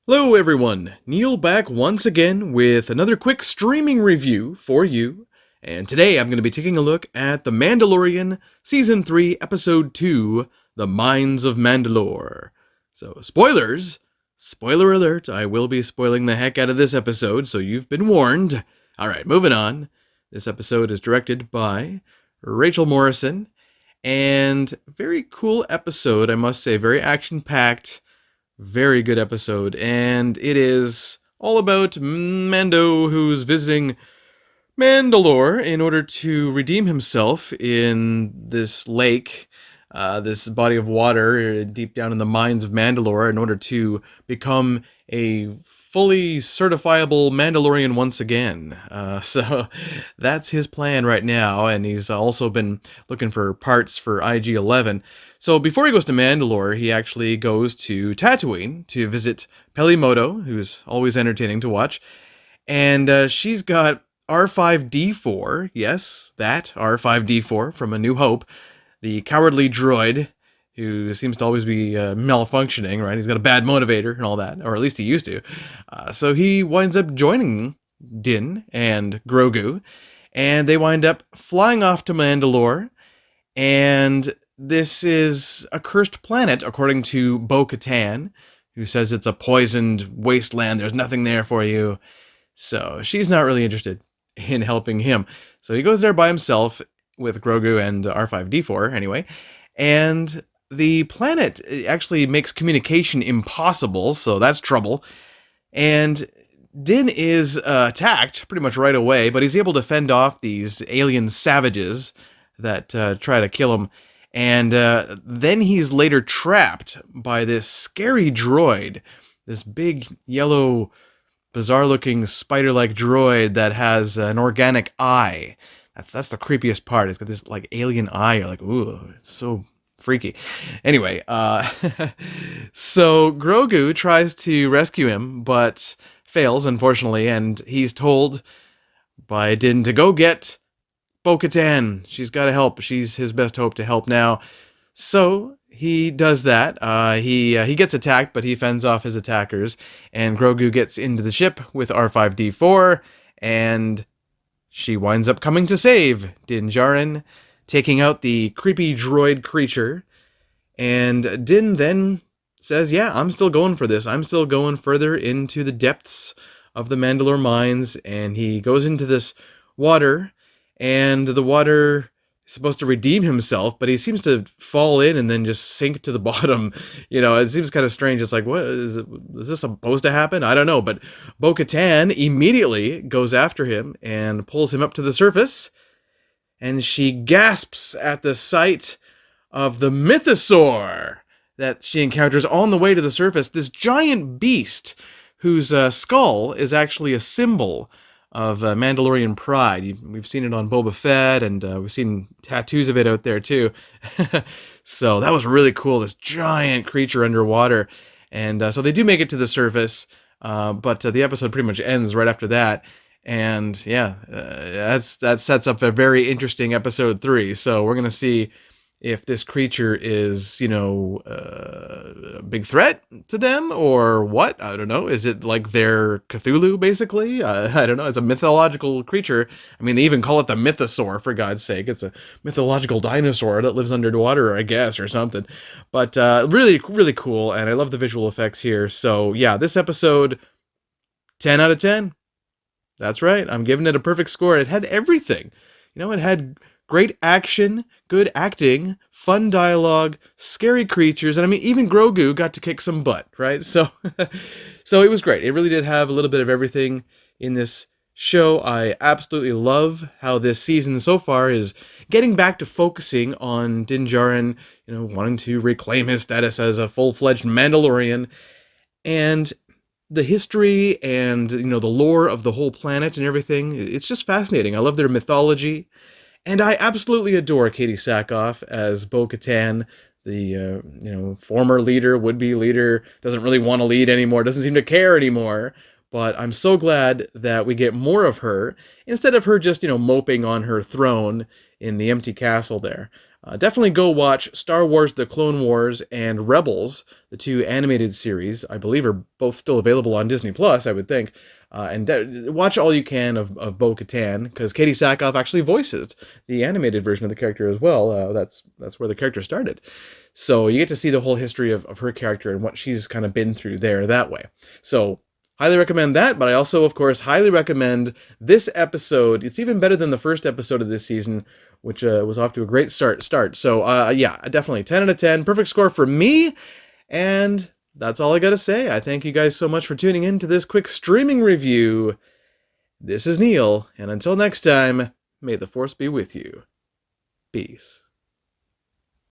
Hello everyone, Neil back once again with another quick streaming review for you. And today I'm going to be taking a look at The Mandalorian Season 3, Episode 2, The Mines of Mandalore. So, spoilers! Spoiler alert, I will be spoiling the heck out of this episode, so you've been warned. Alright, moving on. This episode is directed by Rachel Morrison, and very cool episode, I must say, very action-packed. Very good episode, and it is all about Mando, who's visiting Mandalore in order to redeem himself in this lake, this body of water deep down in the mines of Mandalore, in order to become a fully certifiable Mandalorian once again. So that's his plan right now, and he's also been looking for parts for IG-11. So before he goes to Mandalore, he actually goes to Tatooine to visit Pelimoto, who's always entertaining to watch, and she's got R5-D4, yes, that R5-D4 from A New Hope, the cowardly droid who seems to always be malfunctioning, right? He's got a bad motivator and all that, or at least he used to. So he winds up joining Din and Grogu, and they wind up flying off to Mandalore, and this is a cursed planet, according to Bo-Katan, who says it's a poisoned wasteland, there's nothing there for you. So she's not really interested in helping him. So he goes there by himself with Grogu and R5-D4 anyway, and the planet actually makes communication impossible, so that's trouble. And Din is attacked pretty much right away, but he's able to fend off these alien savages that try to kill him. And then he's later trapped by this scary droid, this big yellow bizarre-looking spider-like droid that has an organic eye. That's the creepiest part. It's got this like alien eye. You're like, ooh, it's so freaky. Anyway, so Grogu tries to rescue him, but fails, unfortunately, and he's told by Din to go get Bo-Katan. She's got to help. She's his best hope to help now. So he does that. He gets attacked, but he fends off his attackers, and Grogu gets into the ship with R5-D4, and she winds up coming to save Din Djarin, taking out the creepy droid creature. And Din then says, yeah, I'm still going for this. I'm still going further into the depths of the Mandalore mines, and he goes into this water, and the water is supposed to redeem himself, but he seems to fall in and then just sink to the bottom. You know, it seems kind of strange. It's like, what is it? Is this supposed to happen? I don't know. But Bo-Katan immediately goes after him and pulls him up to the surface, and she gasps at the sight of the mythosaur that she encounters on the way to the surface. This giant beast whose skull is actually a symbol of Mandalorian pride. We've seen it on Boba Fett, and we've seen tattoos of it out there too. So that was really cool, this giant creature underwater. And so they do make it to the surface, but the episode pretty much ends right after that. And yeah, that sets up a very interesting episode 3. So we're going to see if this creature is, a big threat to them or what. I don't know. Is it like their Cthulhu, basically? I don't know. It's a mythological creature. I mean, they even call it the mythosaur, for God's sake. It's a mythological dinosaur that lives underwater, I guess, or something. But really, really cool, and I love the visual effects here. So yeah, this episode, 10 out of 10. That's right. I'm giving it a perfect score. It had everything. It had great action, good acting, fun dialogue, scary creatures, and I mean, even Grogu got to kick some butt, right? So, so it was great. It really did have a little bit of everything in this show. I absolutely love how this season so far is getting back to focusing on Din Djarin, wanting to reclaim his status as a full-fledged Mandalorian, and the history and, the lore of the whole planet and everything. It's just fascinating. I love their mythology. And I absolutely adore Katie Sackhoff as Bo-Katan, the former leader, would-be leader, doesn't really want to lead anymore, doesn't seem to care anymore. But I'm so glad that we get more of her, instead of her just, moping on her throne in the empty castle there. Definitely go watch Star Wars The Clone Wars and Rebels, the two animated series. I believe are both still available on Disney Plus, I would think. Watch all you can of Bo-Katan, because Katie Sackhoff actually voices the animated version of the character as well. That's where the character started. So you get to see the whole history of her character and what she's kind of been through there that way. So highly recommend that, but I also, of course, highly recommend this episode. It's even better than the first episode of this season, which was off to a great start. So, yeah, definitely 10 out of 10. Perfect score for me. And that's all I got to say. I thank you guys so much for tuning in to this quick streaming review. This is Neil, and until next time, may the Force be with you. Peace.